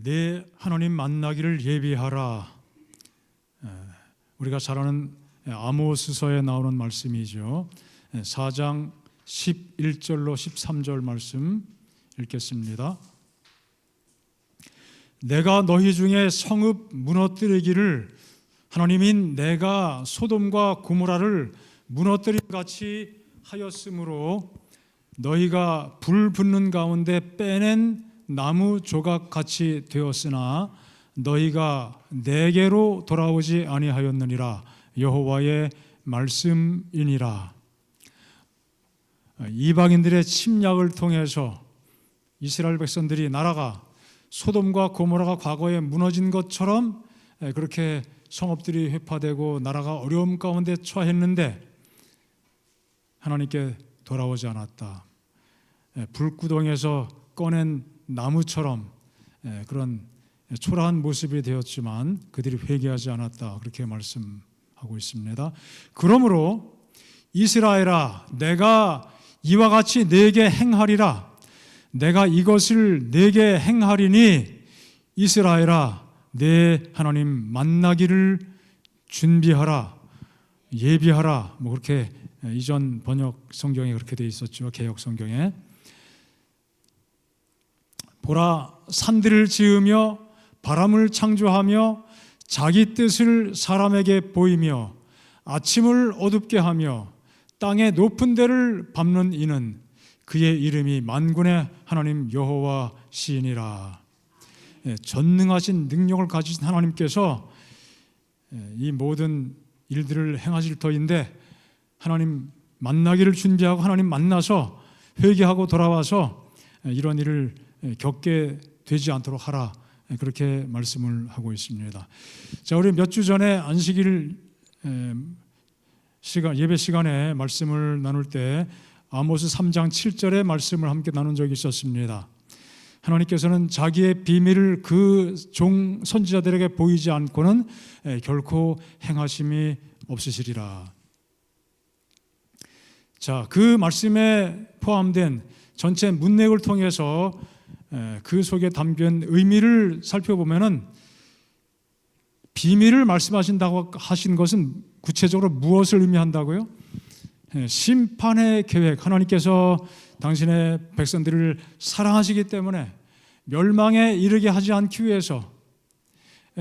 내 하나님 만나기를 예비하라. 우리가 잘 아는 아모스서에 나오는 말씀이죠. 4장 11절로 13절 말씀 읽겠습니다. 내가 너희 중에 성읍 무너뜨리기를 하나님인 내가 소돔과 고모라를 무너뜨린 같이 하였으므로 너희가 불 붙는 가운데 빼낸 나무 조각같이 되었으나 너희가 내게로 돌아오지 아니하였느니라. 여호와의 말씀이니라. 이방인들의 침략을 통해서 이스라엘 백성들이 나라가 소돔과 고모라가 과거에 무너진 것처럼 그렇게 성읍들이 회파되고 나라가 어려움 가운데 처했는데 하나님께 돌아오지 않았다. 불구덩에서 꺼낸 나무처럼 그런 초라한 모습이 되었지만 그들이 회개하지 않았다. 그렇게 말씀하고 있습니다. 그러므로 이스라엘아, 내가 이와 같이 네게 행하리라. 내가 이것을 네게 행하리니 이스라엘아, 내 하나님 만나기를 준비하라, 예비하라. 뭐 그렇게 이전 번역 성경에 그렇게 되어 있었죠. 개역 성경에. 보라, 산들을 지으며 바람을 창조하며 자기 뜻을 사람에게 보이며 아침을 어둡게 하며 땅의 높은 데를 밟는 이는 그의 이름이 만군의 하나님 여호와 시니라. 전능하신 능력을 가지신 하나님께서 이 모든 일들을 행하실 터인데 하나님 만나기를 준비하고 하나님 만나서 회개하고 돌아와서 이런 일을 겪게 되지 않도록 하라. 그렇게 말씀을 하고 있습니다. 자, 우리 몇 주 전에 안식일 예배 시간에 말씀을 나눌 때 아모스 3장 7절의 말씀을 함께 나눈 적이 있었습니다. 하나님께서는 자기의 비밀을 그 종 선지자들에게 보이지 않고는 결코 행하심이 없으시리라. 자, 그 말씀에 포함된 전체 문맥을 통해서 그 속에 담긴 의미를 살펴보면은 비밀을 말씀하신다고 하신 것은 구체적으로 무엇을 의미한다고요? 심판의 계획, 하나님께서 당신의 백성들을 사랑하시기 때문에 멸망에 이르게 하지 않기 위해서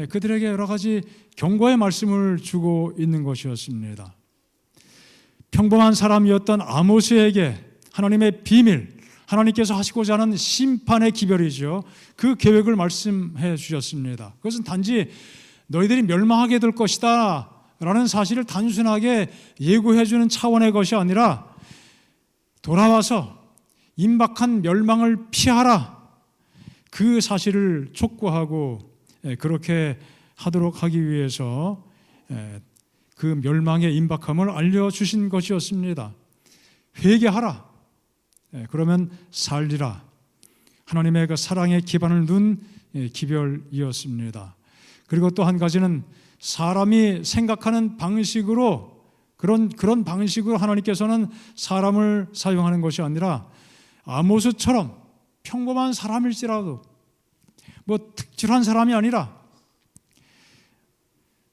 그들에게 여러 가지 경고의 말씀을 주고 있는 것이었습니다. 평범한 사람이었던 아모스에게 하나님의 비밀, 하나님께서 하시고자 하는 심판의 기별이죠. 그 계획을 말씀해 주셨습니다. 그것은 단지 너희들이 멸망하게 될 것이다 라는 사실을 단순하게 예고해 주는 차원의 것이 아니라 돌아와서 임박한 멸망을 피하라, 그 사실을 촉구하고 그렇게 하도록 하기 위해서 그 멸망의 임박함을 알려주신 것이었습니다. 회개하라, 그러면 살리라. 하나님의 그 사랑의 기반을 둔 기별이었습니다. 그리고 또 한 가지는 사람이 생각하는 방식으로 그런 방식으로 하나님께서는 사람을 사용하는 것이 아니라 아모스처럼 평범한 사람일지라도 뭐 특출한 사람이 아니라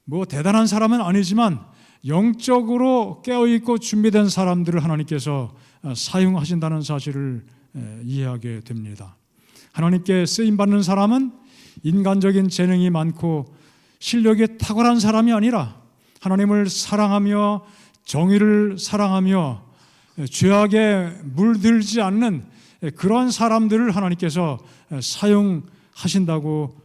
뭐 대단한 사람은 아니지만 영적으로 깨어있고 준비된 사람들을 하나님께서 사용하신다는 사실을 이해하게 됩니다. 하나님께 쓰임받는 사람은 인간적인 재능이 많고 실력이 탁월한 사람이 아니라 하나님을 사랑하며 정의를 사랑하며 죄악에 물들지 않는 그런 사람들을 하나님께서 사용하신다고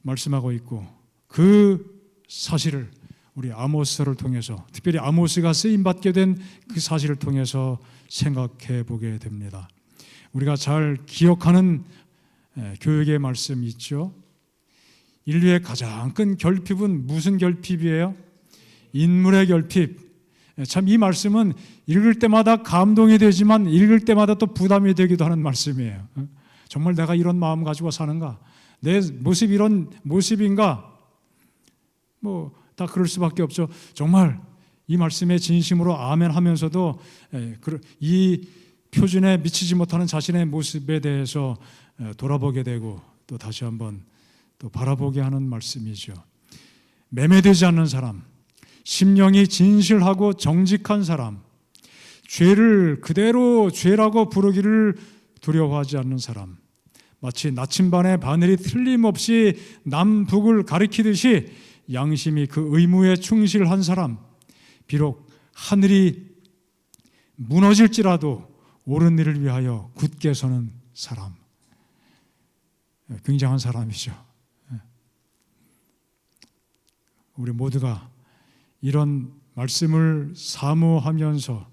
말씀하고 있고, 그 사실을 우리 아모스를 통해서, 특별히 아모스가 쓰임받게 된 그 사실을 통해서 생각해 보게 됩니다. 우리가 잘 기억하는 교육의 말씀이 있죠. 인류의 가장 큰 결핍은 무슨 결핍이에요? 인물의 결핍. 참 이 말씀은 읽을 때마다 감동이 되지만 읽을 때마다 또 부담이 되기도 하는 말씀이에요. 정말 내가 이런 마음 가지고 사는가? 내 모습이 이런 모습인가? 뭐 다 그럴 수밖에 없죠. 정말 이 말씀에 진심으로 아멘 하면서도 이 표준에 미치지 못하는 자신의 모습에 대해서 돌아보게 되고 또 다시 한번 또 바라보게 하는 말씀이죠. 매매되지 않는 사람, 심령이 진실하고 정직한 사람, 죄를 그대로 죄라고 부르기를 두려워하지 않는 사람, 마치 나침반의 바늘이 틀림없이 남북을 가리키듯이 양심이 그 의무에 충실한 사람, 비록 하늘이 무너질지라도 옳은 일을 위하여 굳게 서는 사람, 굉장한 사람이죠. 우리 모두가 이런 말씀을 사모하면서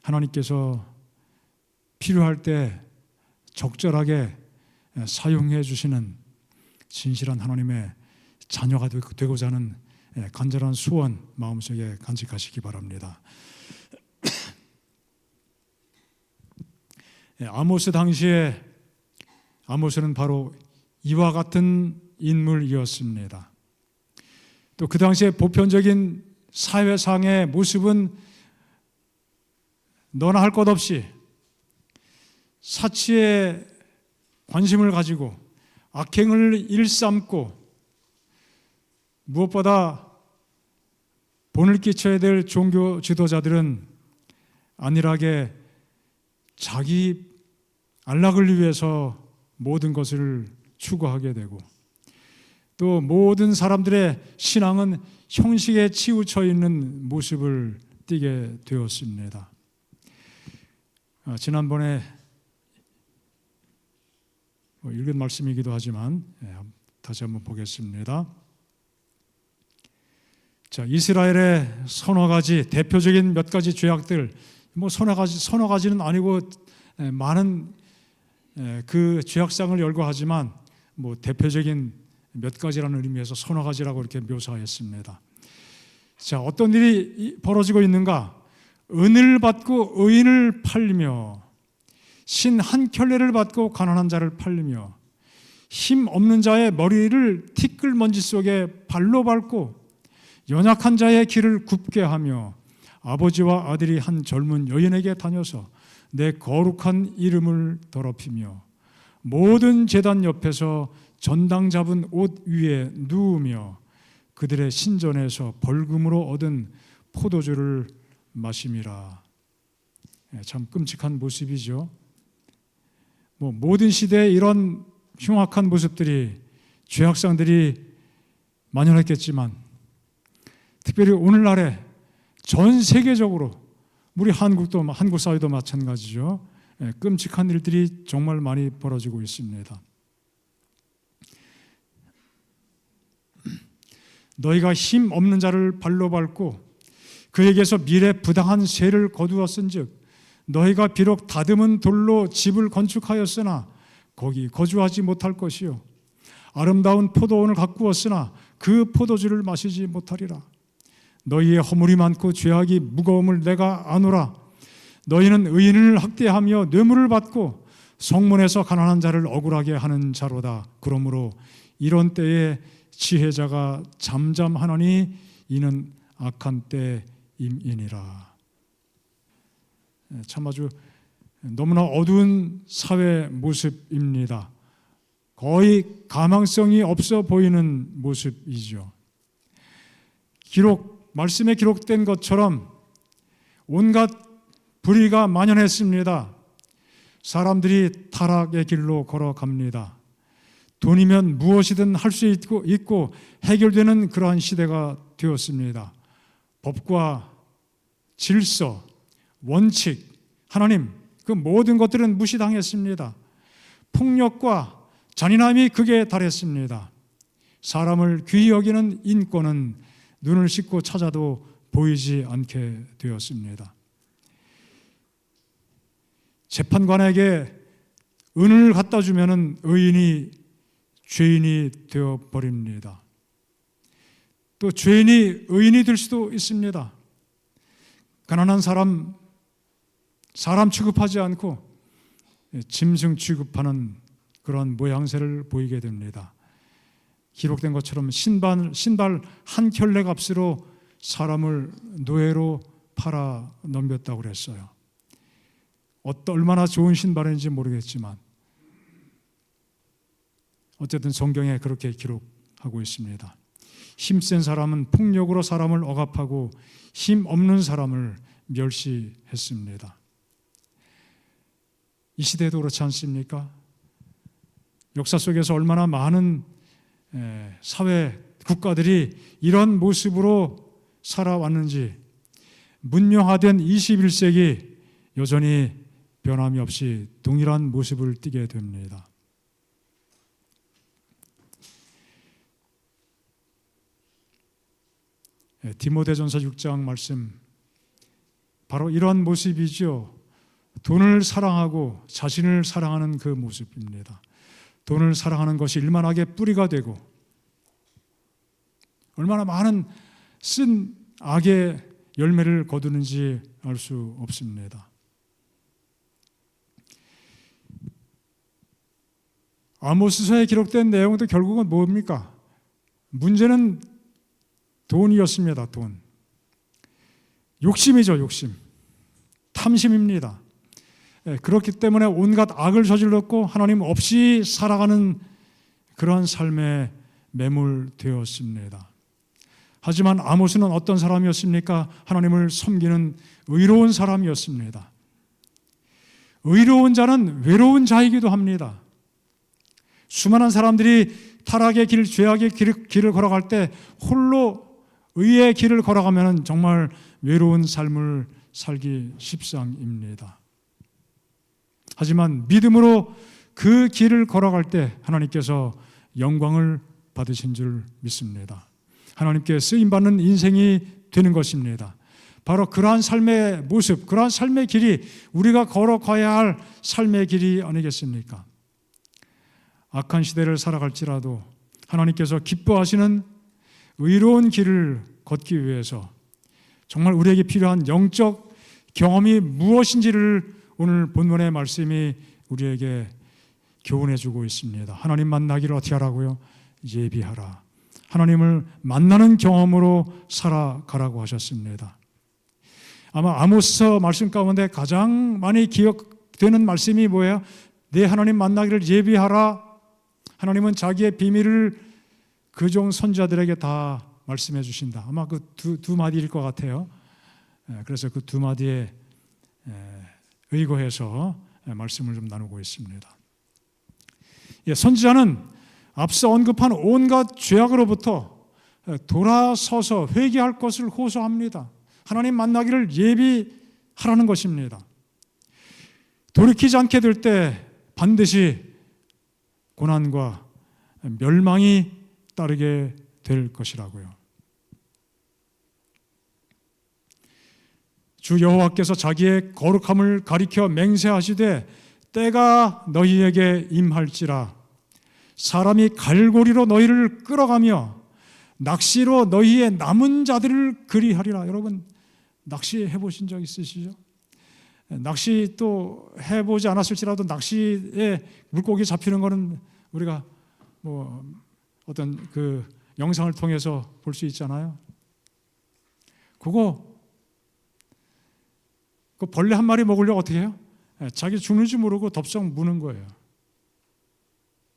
하나님께서 필요할 때 적절하게 사용해 주시는 진실한 하나님의 자녀가 되고자 하는 간절한 소원 마음속에 간직하시기 바랍니다. 아모스 당시에 아모스는 바로 이와 같은 인물이었습니다. 또 그 당시에 보편적인 사회상의 모습은 너나 할 것 없이 사치에 관심을 가지고 악행을 일삼고 무엇보다 본을 끼쳐야 될 종교 지도자들은 안일하게 자기 안락을 위해서 모든 것을 추구하게 되고 또 모든 사람들의 신앙은 형식에 치우쳐 있는 모습을 띠게 되었습니다. 지난번에 읽은 말씀이기도 하지만 다시 한번 보겠습니다. 자, 이스라엘의 서너 가지 대표적인 몇 가지 죄악들, 서너 가지는 아니고 많은 그 죄악상을 열거하지만 대표적인 몇 가지라는 의미에서 서너 가지라고 이렇게 묘사했습니다. 자, 어떤 일이 벌어지고 있는가? 은을 받고 의인을 팔리며 신 한 켤레를 받고 가난한 자를 팔리며 힘 없는 자의 머리를 티끌먼지 속에 발로 밟고 연약한 자의 길을 굽게 하며 아버지와 아들이 한 젊은 여인에게 다녀서 내 거룩한 이름을 더럽히며 모든 제단 옆에서 전당 잡은 옷 위에 누우며 그들의 신전에서 벌금으로 얻은 포도주를 마심이라. 참 끔찍한 모습이죠. 모든 시대에 이런 흉악한 모습들이, 죄악상들이 만연했겠지만 특별히 오늘날에 전 세계적으로 우리 한국 사회도 마찬가지죠. 끔찍한 일들이 정말 많이 벌어지고 있습니다. 너희가 힘 없는 자를 발로 밟고 그에게서 미래 부당한 세를 거두었은즉 너희가 비록 다듬은 돌로 집을 건축하였으나 거기 거주하지 못할 것이요 아름다운 포도원을 가꾸었으나 그 포도주를 마시지 못하리라. 너희의 허물이 많고 죄악이 무거움을 내가 아노라. 너희는 의인을 학대하며 뇌물을 받고 성문에서 가난한 자를 억울하게 하는 자로다. 그러므로 이런 때에 지혜자가 잠잠하노니 이는 악한 때임이니라. 참 아주 너무나 어두운 사회 모습입니다. 거의 가망성이 없어 보이는 모습이죠. 말씀에 기록된 것처럼 온갖 불의가 만연했습니다. 사람들이 타락의 길로 걸어갑니다. 돈이면 무엇이든 할 수 있고 해결되는 그러한 시대가 되었습니다. 법과 질서, 원칙, 하나님, 그 모든 것들은 무시당했습니다. 폭력과 잔인함이 극에 달했습니다. 사람을 귀히 여기는 인권은 눈을 씻고 찾아도 보이지 않게 되었습니다. 재판관에게 은을 갖다 주면은 의인이 죄인이 되어 버립니다. 또 죄인이 의인이 될 수도 있습니다. 가난한 사람 취급하지 않고 짐승 취급하는 그런 모양새를 보이게 됩니다. 기록된 것처럼 신발 한 켤레 값으로 사람을 노예로 팔아 넘겼다고 그랬어요. 얼마나 좋은 신발인지 모르겠지만 어쨌든 성경에 그렇게 기록하고 있습니다. 힘센 사람은 폭력으로 사람을 억압하고 힘 없는 사람을 멸시했습니다. 이 시대도 그렇지 않습니까? 역사 속에서 얼마나 많은 사회 국가들이 이런 모습으로 살아왔는지 문명화된 21세기 여전히 변함이 없이 동일한 모습을 띠게 됩니다. 디모데전서 6장 말씀, 바로 이런 모습이죠. 돈을 사랑하고 자신을 사랑하는 그 모습입니다. 돈을 사랑하는 것이 일만하게 뿌리가 되고 얼마나 많은 쓴 악의 열매를 거두는지 알 수 없습니다. 아모스서에 기록된 내용도 결국은 뭡니까? 문제는 돈이었습니다. 돈. 욕심이죠, 욕심. 탐심입니다. 그렇기 때문에 온갖 악을 저질렀고 하나님 없이 살아가는 그러한 삶에 매몰되었습니다. 하지만 아모스는 어떤 사람이었습니까? 하나님을 섬기는 의로운 사람이었습니다. 의로운 자는 외로운 자이기도 합니다. 수많은 사람들이 타락의 길, 죄악의 길을 걸어갈 때 홀로 의의 길을 걸어가면 정말 외로운 삶을 살기 십상입니다. 하지만 믿음으로 그 길을 걸어갈 때 하나님께서 영광을 받으신 줄 믿습니다. 하나님께 쓰임받는 인생이 되는 것입니다. 바로 그러한 삶의 모습, 그러한 삶의 길이 우리가 걸어가야 할 삶의 길이 아니겠습니까? 악한 시대를 살아갈지라도 하나님께서 기뻐하시는 의로운 길을 걷기 위해서 정말 우리에게 필요한 영적 경험이 무엇인지를 오늘 본문의 말씀이 우리에게 교훈해 주고 있습니다. 하나님 만나기를 어떻게 하라고요? 예비하라. 하나님을 만나는 경험으로 살아가라고 하셨습니다. 아마 아모스서 말씀 가운데 가장 많이 기억되는 말씀이 뭐예요? 내 하나님 만나기를 예비하라. 하나님은 자기의 비밀을 그종 선지자들에게 다 말씀해 주신다. 아마 그 두 마디일 것 같아요. 그래서 그 두 마디에 의거해서 말씀을 좀 나누고 있습니다. 선지자는 앞서 언급한 온갖 죄악으로부터 돌아서서 회개할 것을 호소합니다. 하나님 만나기를 예비하라는 것입니다. 돌이키지 않게 될 때 반드시 고난과 멸망이 따르게 될 것이라고요. 주 여호와께서 자기의 거룩함을 가리켜 맹세하시되 때가 너희에게 임할지라 사람이 갈고리로 너희를 끌어가며 낚시로 너희의 남은 자들을 그리하리라. 여러분 낚시 해보신 적 있으시죠? 낚시 또 해보지 않았을지라도 낚시에 물고기 잡히는 거는 우리가 뭐 어떤 그 영상을 통해서 볼 수 있잖아요. 그 벌레 한 마리 먹으려고 어떻게 해요? 자기 죽는지 모르고 덥석 무는 거예요.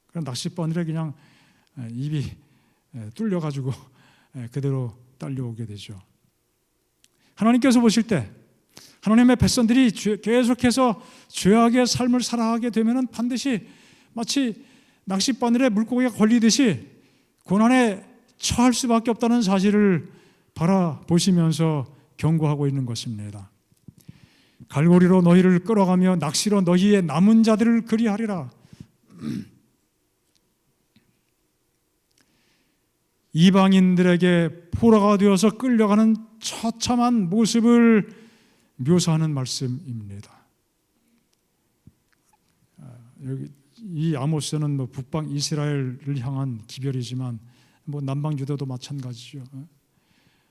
그럼 낚싯바늘에 그냥 입이 뚫려가지고 그대로 딸려오게 되죠. 하나님께서 보실 때 하나님의 백성들이 계속해서 죄악의 삶을 살아가게 되면 반드시 마치 낚싯바늘에 물고기가 걸리듯이 고난에 처할 수밖에 없다는 사실을 바라보시면서 경고하고 있는 것입니다. 갈고리로 너희를 끌어가며 낚시로 너희의 남은 자들을 그리하리라. 이방인들에게 포로가 되어서 끌려가는 처참한 모습을 묘사하는 말씀입니다. 여기 이 아모스는 뭐 북방 이스라엘을 향한 기별이지만 뭐 남방 유다도 마찬가지죠.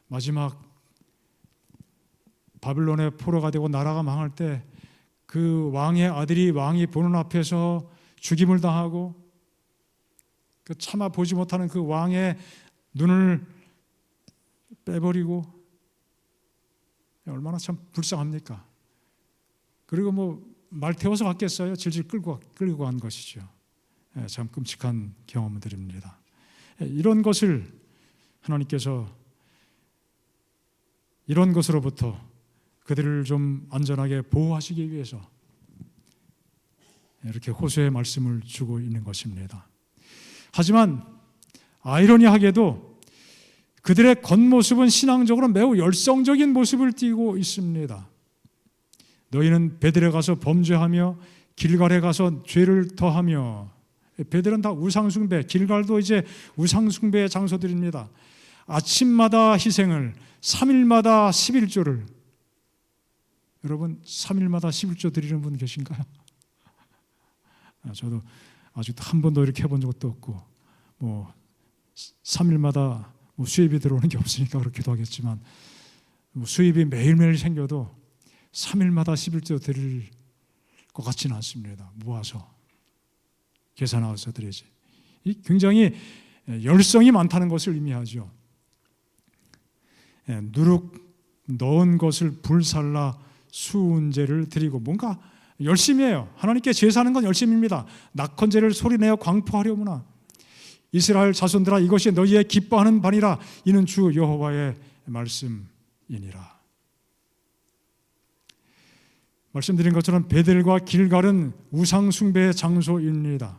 마지막 바빌론의 포로가 되고 나라가 망할 때 그 왕의 아들이 왕이 보는 앞에서 죽임을 당하고 그 차마 보지 못하는 그 왕의 눈을 빼버리고 얼마나 참 불쌍합니까? 그리고 뭐 말 태워서 갔겠어요? 질질 끌고 간 것이죠. 참 끔찍한 경험들입니다. 이런 것을 하나님께서 이런 것으로부터 그들을 좀 안전하게 보호하시기 위해서 이렇게 호소의 말씀을 주고 있는 것입니다. 하지만 아이러니하게도 그들의 겉모습은 신앙적으로 매우 열성적인 모습을 띠고 있습니다. 너희는 베델에 가서 범죄하며 길갈에 가서 죄를 더하며, 베델은 다 우상숭배, 길갈도 이제 우상숭배의 장소들입니다. 아침마다 희생을, 3일마다 11조를, 여러분 3일마다 11조 드리는 분 계신가요? 저도 아직도 한 번도 이렇게 해본 적도 없고, 3일마다 수입이 들어오는 게 없으니까 그렇기도 하겠지만, 수입이 매일매일 생겨도 3일마다 11조 드릴 것 같지는 않습니다. 모아서 계산해서 드리지. 이 굉장히 열성이 많다는 것을 의미하죠. 누룩 넣은 것을 불살라 수은제를 드리고, 뭔가 열심히 해요. 하나님께 제사하는 건 열심입니다. 낙헌제를 소리내어 광포하려무나. 이스라엘 자손들아, 이것이 너희의 기뻐하는 바니라. 이는 주 여호와의 말씀이니라. 말씀드린 것처럼 베델과 길갈은 우상 숭배의 장소입니다.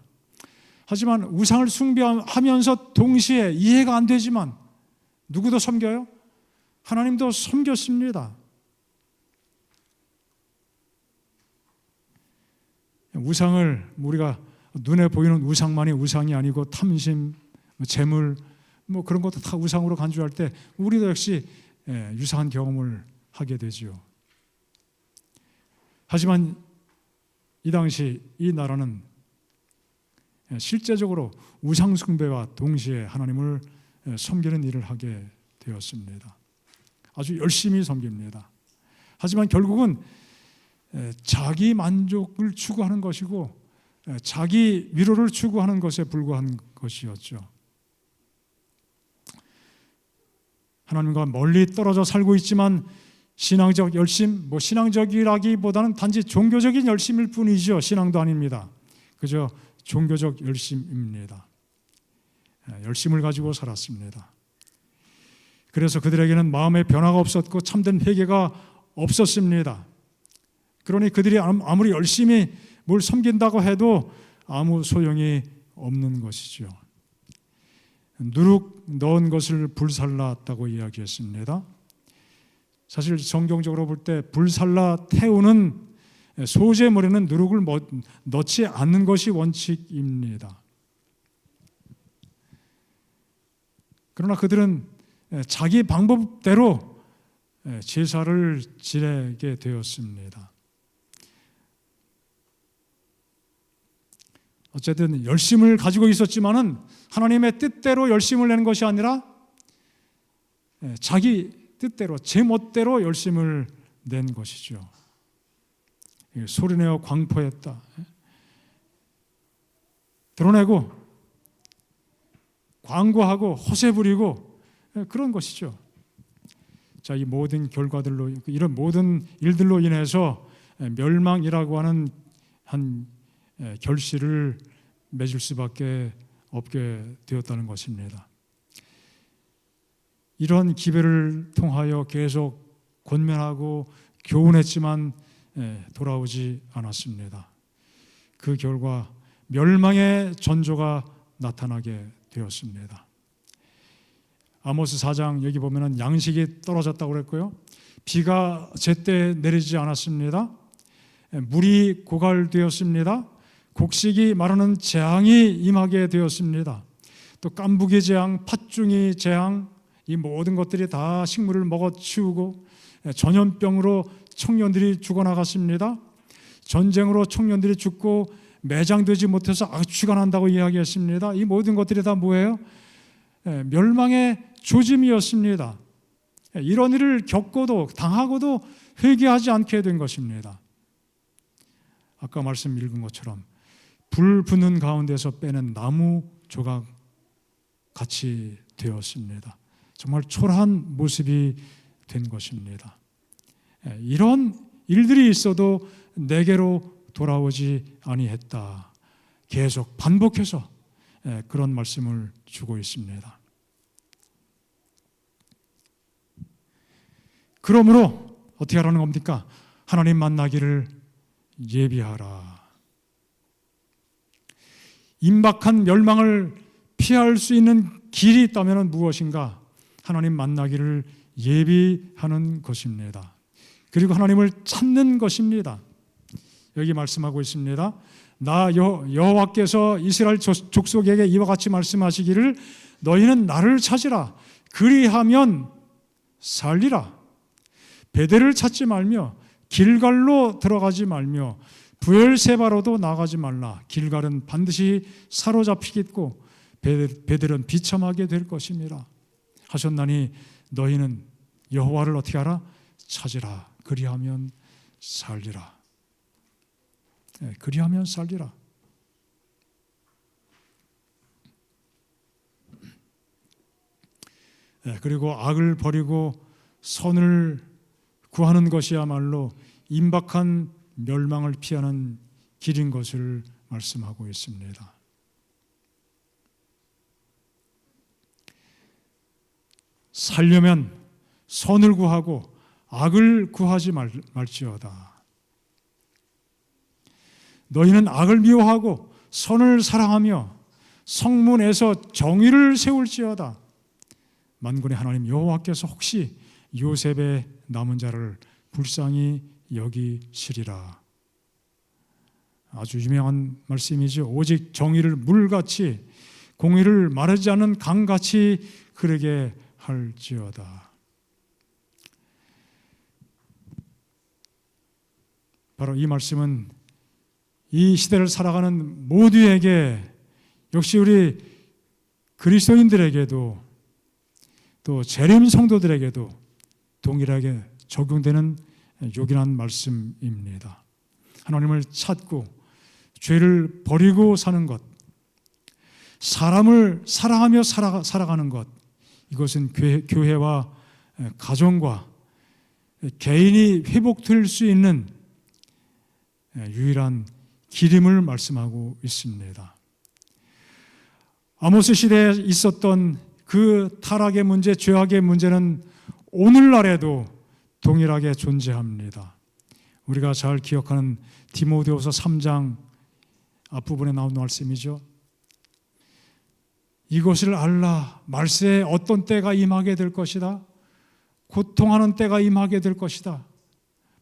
하지만 우상을 숭배하면서 동시에 이해가 안 되지만 누구도 섬겨요? 하나님도 섬겼습니다. 우상을, 우리가 눈에 보이는 우상만이 우상이 아니고 탐심, 재물, 그런 것도 다 우상으로 간주할 때 우리도 역시 유사한 경험을 하게 되죠. 하지만 이 당시 이 나라는 실제적으로 우상 숭배와 동시에 하나님을 섬기는 일을 하게 되었습니다. 아주 열심히 섬깁니다. 하지만 결국은 자기 만족을 추구하는 것이고 자기 위로를 추구하는 것에 불과한 것이었죠. 하나님과 멀리 떨어져 살고 있지만 신앙적 열심, 신앙적이라기보다는 단지 종교적인 열심일 뿐이죠. 신앙도 아닙니다. 그저 종교적 열심입니다. 열심을 가지고 살았습니다. 그래서 그들에게는 마음의 변화가 없었고 참된 회개가 없었습니다. 그러니 그들이 아무리 열심히 뭘 섬긴다고 해도 아무 소용이 없는 것이죠. 누룩 넣은 것을 불살랐다고 이야기했습니다. 사실 성경적으로 볼 때 불살라 태우는 소재물에는 누룩을 넣지 않는 것이 원칙입니다. 그러나 그들은 자기 방법대로 제사를 지내게 되었습니다. 어쨌든 열심을 가지고 있었지만은 하나님의 뜻대로 열심을 내는 것이 아니라 자기 뜻대로, 제멋대로 열심을 낸 것이죠. 소리내어 광포했다. 드러내고 광고하고 허세 부리고 그런 것이죠. 자, 이 모든 결과들로, 이런 모든 일들로 인해서 멸망이라고 하는 한 결실을 맺을 수밖에 없게 되었다는 것입니다. 이런 기회를 통하여 계속 권면하고 교훈했지만 돌아오지 않았습니다. 그 결과 멸망의 전조가 나타나게 되었습니다. 아모스 4장 여기 보면은 양식이 떨어졌다고 그랬고요. 비가 제때 내리지 않았습니다. 물이 고갈되었습니다. 곡식이 마르는 재앙이 임하게 되었습니다. 또 깐부기 재앙, 팥중이 재앙, 이 모든 것들이 다 식물을 먹어치우고 전염병으로 청년들이 죽어나갔습니다. 전쟁으로 청년들이 죽고 매장되지 못해서 악취가 난다고 이야기했습니다. 이 모든 것들이 다 뭐예요? 멸망의 조짐이었습니다. 이런 일을 겪고도 당하고도 회개하지 않게 된 것입니다. 아까 말씀 읽은 것처럼 불 붙는 가운데서 빼낸 나무 조각 같이 되었습니다. 정말 초라한 모습이 된 것입니다. 이런 일들이 있어도 내게로 돌아오지 아니했다. 계속 반복해서 그런 말씀을 주고 있습니다. 그러므로 어떻게 하라는 겁니까? 하나님 만나기를 예비하라. 임박한 멸망을 피할 수 있는 길이 있다면 무엇인가? 하나님 만나기를 예비하는 것입니다. 그리고 하나님을 찾는 것입니다. 여기 말씀하고 있습니다. 나 여호와께서 이스라엘 족속에게 이와 같이 말씀하시기를 너희는 나를 찾으라. 그리하면 살리라. 베델을 찾지 말며 길갈로 들어가지 말며 브엘세바로도 나가지 말라. 길갈은 반드시 사로잡히겠고 베델은 비참하게 될 것입니다. 하셨나니 너희는 여호와를 어떻게 하라? 찾으라. 그리하면 살리라. 그리하면 살리라. 그리고 악을 버리고 선을 구하는 것이야말로 임박한 멸망을 피하는 길인 것을 말씀하고 있습니다. 살려면 선을 구하고 악을 구하지 말지어다. 너희는 악을 미워하고 선을 사랑하며 성문에서 정의를 세울지어다. 만군의 하나님 여호와께서 혹시 요셉의 남은 자를 불쌍히 여기시리라. 아주 유명한 말씀이죠. 오직 정의를 물같이 공의를 마르지 않는 강같이 흐르게 할지어다. 바로 이 말씀은 이 시대를 살아가는 모두에게, 역시 우리 그리스도인들에게도 또 재림 성도들에게도 동일하게 적용되는 요긴한 말씀입니다. 하나님을 찾고 죄를 버리고 사는 것, 사람을 사랑하며 살아가는 것, 이것은 교회와 가정과 개인이 회복될 수 있는 유일한 길임을 말씀하고 있습니다. 아모스 시대에 있었던 그 타락의 문제, 죄악의 문제는 오늘날에도 동일하게 존재합니다. 우리가 잘 기억하는 디모데후서 3장 앞부분에 나오는 말씀이죠. 이것을 알라. 말세에 어떤 때가 임하게 될 것이다. 고통하는 때가 임하게 될 것이다.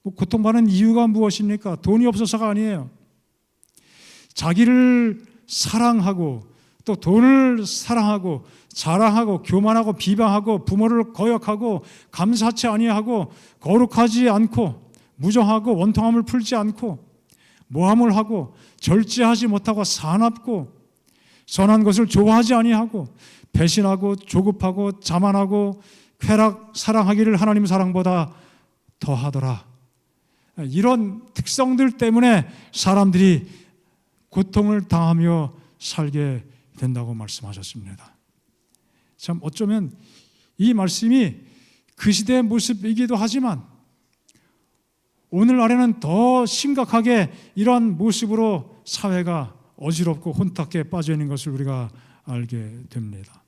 고통받는 이유가 무엇입니까? 돈이 없어서가 아니에요. 자기를 사랑하고 또 돈을 사랑하고 자랑하고 교만하고 비방하고 부모를 거역하고 감사치 아니하고 거룩하지 않고 무정하고 원통함을 풀지 않고 모함을 하고 절제하지 못하고 사납고 선한 것을 좋아하지 아니하고 배신하고 조급하고 자만하고 쾌락 사랑하기를 하나님 사랑보다 더하더라. 이런 특성들 때문에 사람들이 고통을 당하며 살게 된다고 말씀하셨습니다. 참 어쩌면 이 말씀이 그 시대의 모습이기도 하지만 오늘날에는 더 심각하게 이러한 모습으로 사회가 어지럽고 혼탁에 빠져 있는 것을 우리가 알게 됩니다.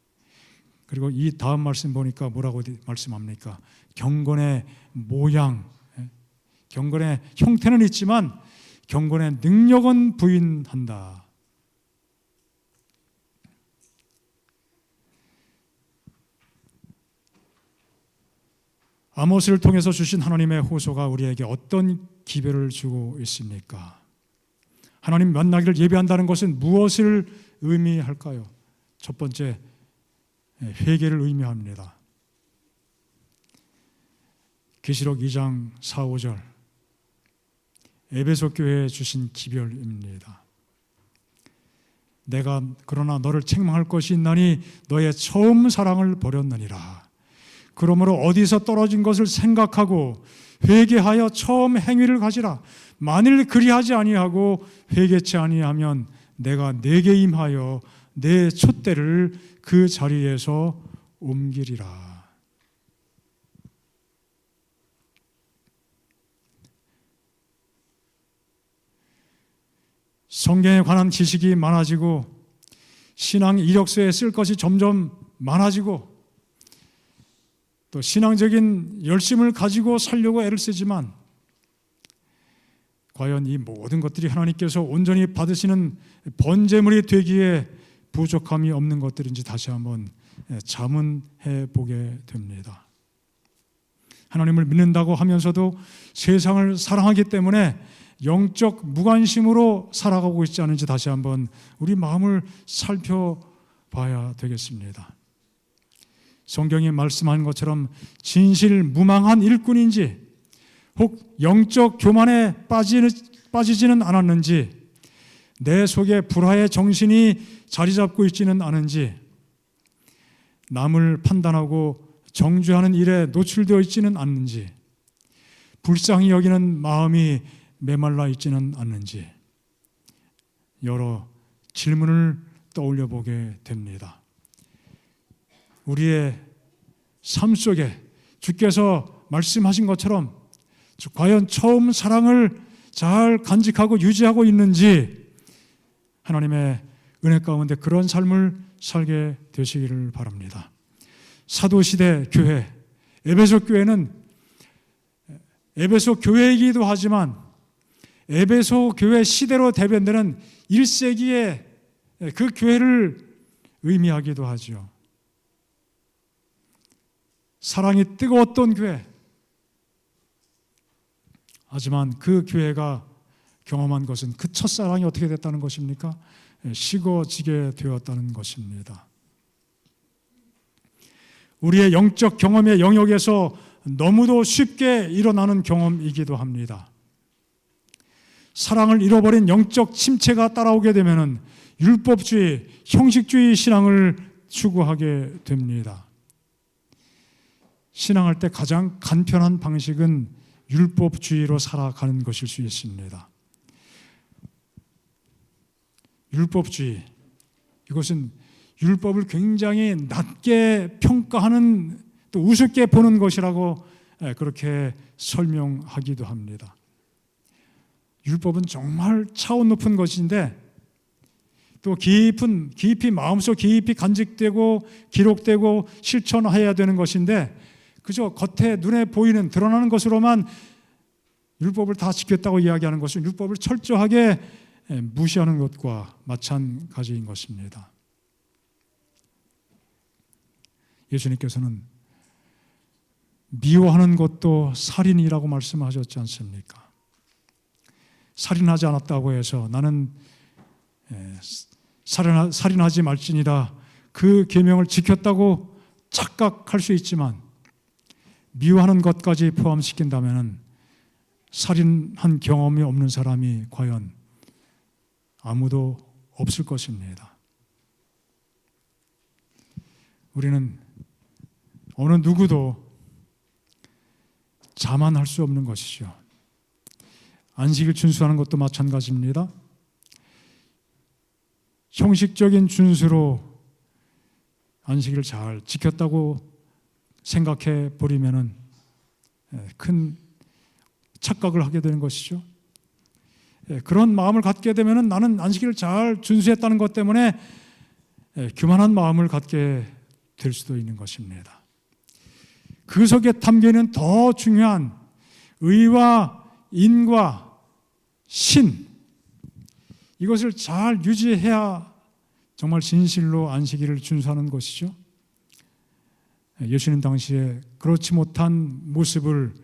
그리고 이 다음 말씀 보니까 뭐라고 말씀합니까? 경건의 모양, 경건의 형태는 있지만 경건의 능력은 부인한다. 아모스를 통해서 주신 하나님의 호소가 우리에게 어떤 기별을 주고 있습니까? 하나님 만나기를 예비한다는 것은 무엇을 의미할까요? 첫 번째, 회개를 의미합니다. 계시록 2장 4, 5절 에베소 교회에 주신 기별입니다. 내가 그러나 너를 책망할 것이 있나니 너의 처음 사랑을 버렸느니라. 그러므로 어디서 떨어진 것을 생각하고 회개하여 처음 행위를 가지라. 만일 그리하지 아니하고 회개치 아니하면 내가 내게 임하여 내 촛대를 그 자리에서 옮기리라. 성경에 관한 지식이 많아지고 신앙 이력서에 쓸 것이 점점 많아지고 또 신앙적인 열심을 가지고 살려고 애를 쓰지만 과연 이 모든 것들이 하나님께서 온전히 받으시는 번제물이 되기에 부족함이 없는 것들인지 다시 한번 자문해 보게 됩니다. 하나님을 믿는다고 하면서도 세상을 사랑하기 때문에 영적 무관심으로 살아가고 있지 않은지 다시 한번 우리 마음을 살펴봐야 되겠습니다. 성경이 말씀한 것처럼 진실무망한 일꾼인지 혹 영적 교만에 빠지지는 않았는지 내 속에 불화의 정신이 자리 잡고 있지는 않은지 남을 판단하고 정죄하는 일에 노출되어 있지는 않는지 불쌍히 여기는 마음이 메말라 있지는 않는지 여러 질문을 떠올려 보게 됩니다. 우리의 삶 속에 주께서 말씀하신 것처럼 과연 처음 사랑을 잘 간직하고 유지하고 있는지 하나님의 은혜 가운데 그런 삶을 살게 되시기를 바랍니다. 사도시대 교회, 에베소 교회는 에베소 교회이기도 하지만 에베소 교회 시대로 대변되는 1세기의 그 교회를 의미하기도 하죠. 사랑이 뜨거웠던 교회. 하지만 그 교회가 경험한 것은 그 첫사랑이 어떻게 됐다는 것입니까? 식어지게 되었다는 것입니다. 우리의 영적 경험의 영역에서 너무도 쉽게 일어나는 경험이기도 합니다. 사랑을 잃어버린 영적 침체가 따라오게 되면 율법주의, 형식주의 신앙을 추구하게 됩니다. 신앙할 때 가장 간편한 방식은 율법주의로 살아가는 것일 수 있습니다. 율법주의, 이것은 율법을 굉장히 낮게 평가하는 또 우습게 보는 것이라고 그렇게 설명하기도 합니다. 율법은 정말 차원 높은 것인데 또 깊이 마음속 깊이 간직되고 기록되고 실천해야 되는 것인데 그저 겉에 눈에 보이는 드러나는 것으로만 율법을 다 지켰다고 이야기하는 것은 율법을 철저하게 무시하는 것과 마찬가지인 것입니다. 예수님께서는 미워하는 것도 살인이라고 말씀하셨지 않습니까? 살인하지 않았다고 해서 나는 살인하지 말지니라 그 계명을 지켰다고 착각할 수 있지만 미워하는 것까지 포함시킨다면 살인한 경험이 없는 사람이 과연 아무도 없을 것입니다. 우리는 어느 누구도 자만할 수 없는 것이죠. 안식일 준수하는 것도 마찬가지입니다. 형식적인 준수로 안식일을 잘 지켰다고 생각해 버리면은 큰 착각을 하게 되는 것이죠. 그런 마음을 갖게 되면은 나는 안식일을 잘 준수했다는 것 때문에 교만한 마음을 갖게 될 수도 있는 것입니다. 그 속에 담겨 있는 더 중요한 의와 인과 신, 이것을 잘 유지해야 정말 진실로 안식일을 준수하는 것이죠. 예수님 당시에 그렇지 못한 모습을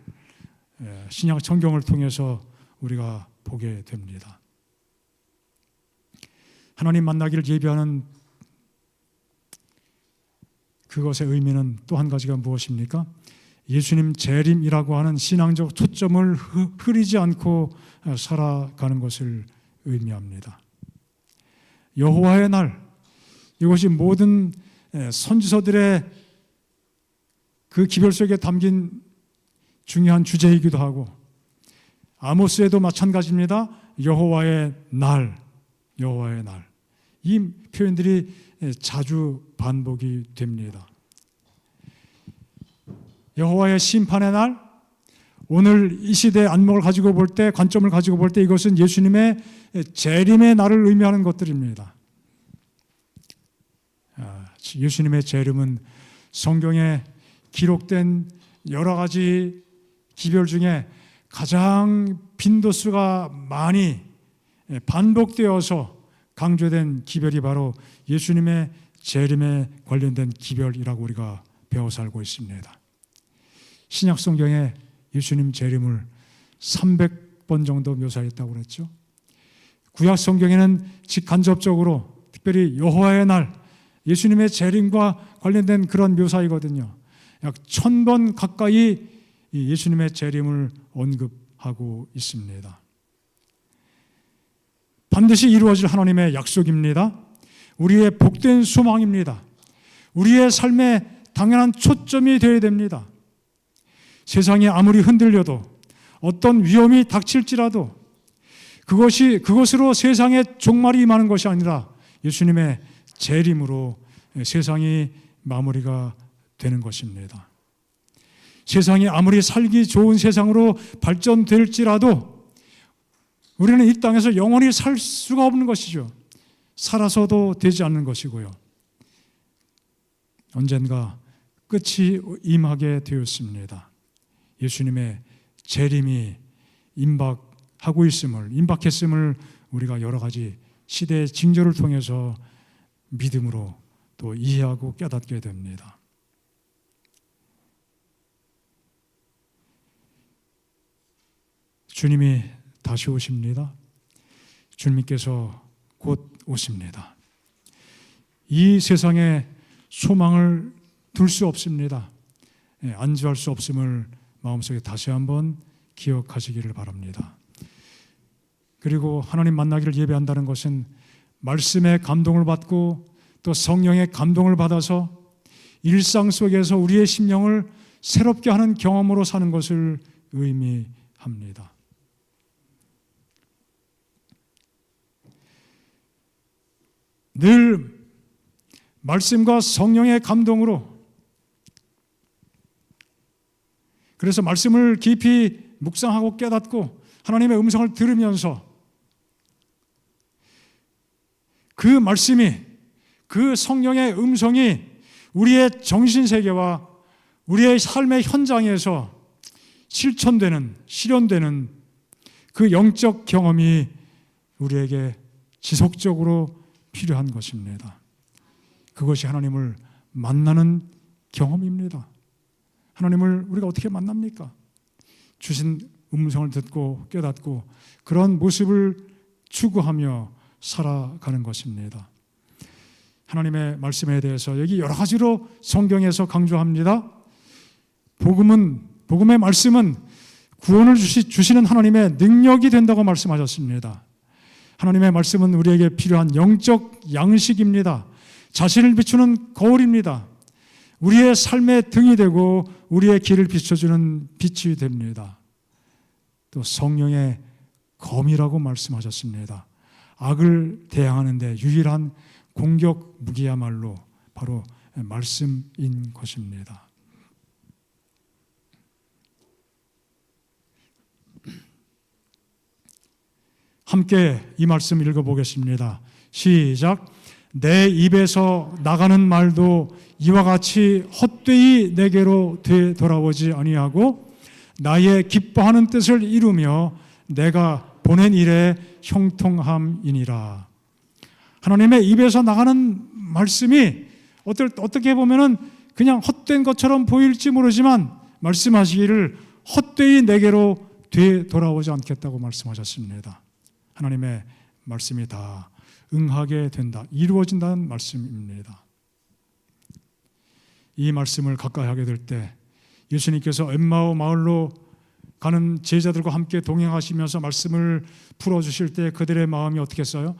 신약 성경을 통해서 우리가 보게 됩니다. 하나님 만나기를 예비하는 그것의 의미는 또 한 가지가 무엇입니까? 예수님 재림이라고 하는 신앙적 초점을 흐리지 않고 살아가는 것을 의미합니다. 여호와의 날, 이것이 모든 선지서들의 그 기별 속에 담긴 중요한 주제이기도 하고 아모스에도 마찬가지입니다. 여호와의 날, 여호와의 날. 이 표현들이 자주 반복이 됩니다. 여호와의 심판의 날, 오늘 이 시대의 안목을 가지고 볼 때, 관점을 가지고 볼 때 이것은 예수님의 재림의 날을 의미하는 것들입니다. 예수님의 재림은 성경에 기록된 여러 가지 기별 중에 가장 빈도수가 많이 반복되어서 강조된 기별이 바로 예수님의 재림에 관련된 기별이라고 우리가 배워서 알고 있습니다. 신약 성경에 예수님 재림을 300번 정도 묘사했다고 그랬죠. 구약 성경에는 직간접적으로 특별히 여호와의 날, 예수님의 재림과 관련된 그런 묘사이거든요. 약 1000번 가까이 예수님의 재림을 언급하고 있습니다. 반드시 이루어질 하나님의 약속입니다. 우리의 복된 소망입니다. 우리의 삶의 당연한 초점이 되어야 됩니다. 세상이 아무리 흔들려도 어떤 위험이 닥칠지라도 그것으로 세상의 종말이 임하는 것이 아니라 예수님의 재림으로 세상이 마무리가 되는 것입니다. 세상이 아무리 살기 좋은 세상으로 발전될지라도 우리는 이 땅에서 영원히 살 수가 없는 것이죠. 살아서도 되지 않는 것이고요. 언젠가 끝이 임하게 되었습니다. 예수님의 재림이 임박했음을 우리가 여러 가지 시대의 징조를 통해서 믿음으로 또 이해하고 깨닫게 됩니다. 주님이 다시 오십니다. 주님께서 곧 오십니다. 이 세상에 소망을 둘 수 없습니다. 안주할 수 없음을 마음속에 다시 한번 기억하시기를 바랍니다. 그리고 하나님 만나기를 예배한다는 것은 말씀의 감동을 받고 또 성령의 감동을 받아서 일상 속에서 우리의 심령을 새롭게 하는 경험으로 사는 것을 의미합니다. 늘 말씀과 성령의 감동으로, 그래서 말씀을 깊이 묵상하고 깨닫고 하나님의 음성을 들으면서 그 말씀이, 그 성령의 음성이 우리의 정신세계와 우리의 삶의 현장에서 실현되는 그 영적 경험이 우리에게 지속적으로 필요한 것입니다. 그것이 하나님을 만나는 경험입니다. 하나님을 우리가 어떻게 만납니까? 주신 음성을 듣고 깨닫고 그런 모습을 추구하며 살아가는 것입니다. 하나님의 말씀에 대해서 여기 여러 가지로 성경에서 강조합니다. 복음의 말씀은 구원을 주시는 하나님의 능력이 된다고 말씀하셨습니다. 하나님의 말씀은 우리에게 필요한 영적 양식입니다. 자신을 비추는 거울입니다. 우리의 삶의 등이 되고 우리의 길을 비춰주는 빛이 됩니다. 또 성령의 검이라고 말씀하셨습니다. 악을 대항하는 데 유일한 공격 무기야말로 바로 말씀인 것입니다. 함께 이 말씀 읽어보겠습니다. 시작. 내 입에서 나가는 말도 이와 같이 헛되이 내게로 되돌아오지 아니하고 나의 기뻐하는 뜻을 이루며 내가 보낸 일에 형통함이니라. 하나님의 입에서 나가는 말씀이 어떻게 보면은 그냥 헛된 것처럼 보일지 모르지만 말씀하시기를 헛되이 내게로 되돌아오지 않겠다고 말씀하셨습니다. 하나님의 말씀이 다 응하게 된다, 이루어진다는 말씀입니다. 이 말씀을 가까이 하게 될 때 예수님께서 엠마오 마을로 가는 제자들과 함께 동행하시면서 말씀을 풀어주실 때 그들의 마음이 어떻게 했어요?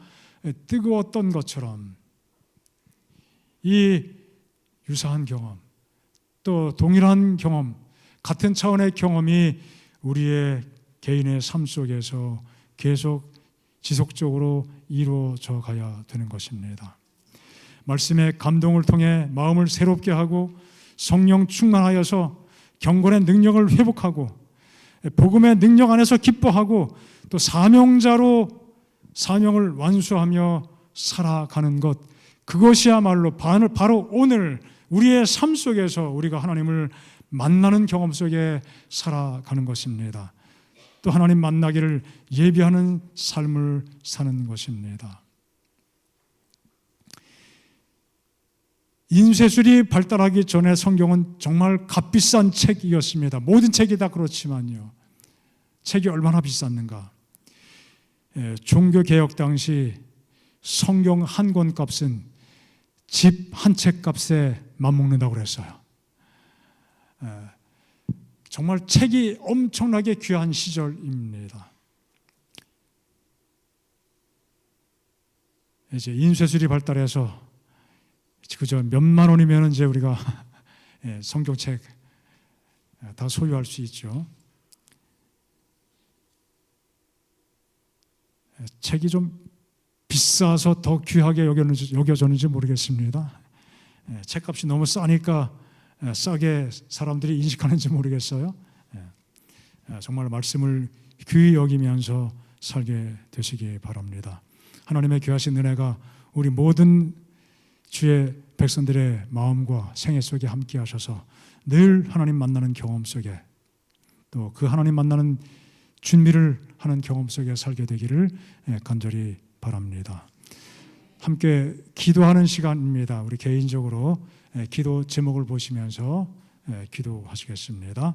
뜨거웠던 것처럼 이 유사한 경험, 또 동일한 경험, 같은 차원의 경험이 우리의 개인의 삶 속에서 계속 지속적으로 이루어져 가야 되는 것입니다. 말씀의 감동을 통해 마음을 새롭게 하고 성령 충만하여서 경건의 능력을 회복하고 복음의 능력 안에서 기뻐하고 또 사명자로 사명을 완수하며 살아가는 것, 그것이야말로 바로 오늘 우리의 삶 속에서 우리가 하나님을 만나는 경험 속에 살아가는 것입니다. 또 하나님 만나기를 예비하는 삶을 사는 것입니다. 인쇄술이 발달하기 전에 성경은 정말 값비싼 책이었습니다. 모든 책이 다 그렇지만요. 책이 얼마나 비쌌는가. 종교개혁 당시 성경 한 권 값은 집 한 채 값에 맞먹는다고 그랬어요. 정말 책이 엄청나게 귀한 시절입니다. 이제 인쇄술이 발달해서 그저 몇만 원이면 이제 우리가 성경책 다 소유할 수 있죠. 책이 좀 비싸서 더 귀하게 여겨졌는지 모르겠습니다. 책값이 너무 싸니까 싸게 사람들이 인식하는지 모르겠어요. 정말 말씀을 귀히 여기면서 살게 되시기 바랍니다. 하나님의 귀하신 은혜가 우리 모든 주의 백성들의 마음과 생애 속에 함께 하셔서 늘 하나님 만나는 경험 속에 또 그 하나님 만나는 준비를 하는 경험 속에 살게 되기를 간절히 바랍니다. 함께 기도하는 시간입니다. 우리 개인적으로 기도 제목을 보시면서 기도하시겠습니다.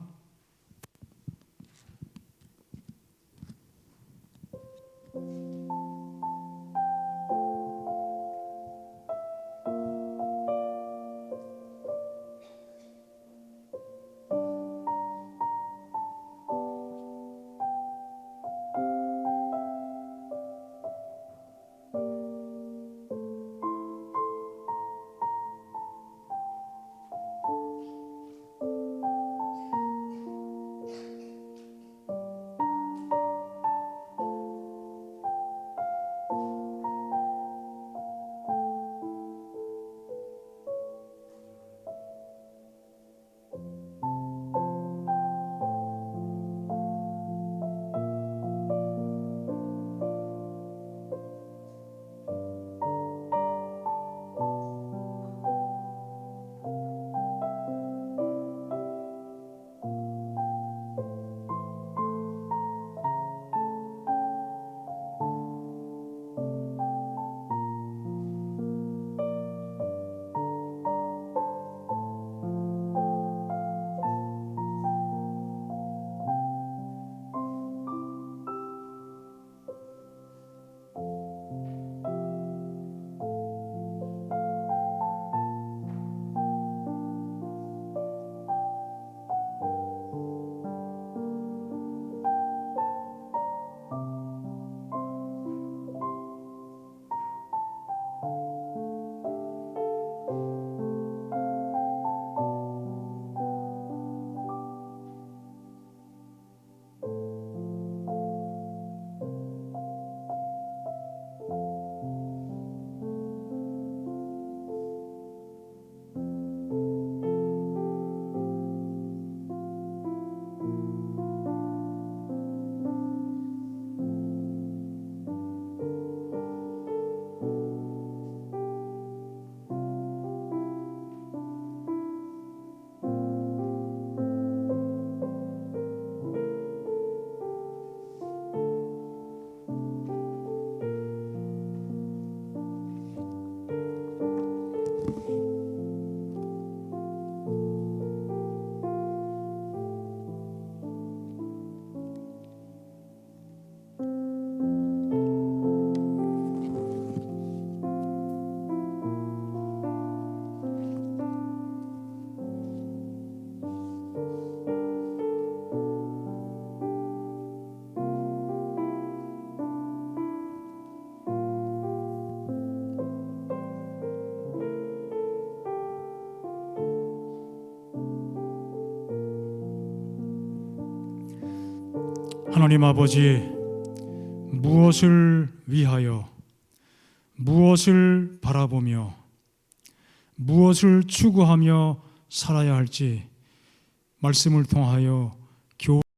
하나님 아버지, 무엇을 위하여, 무엇을 바라보며, 무엇을 추구하며 살아야 할지 말씀을 통하여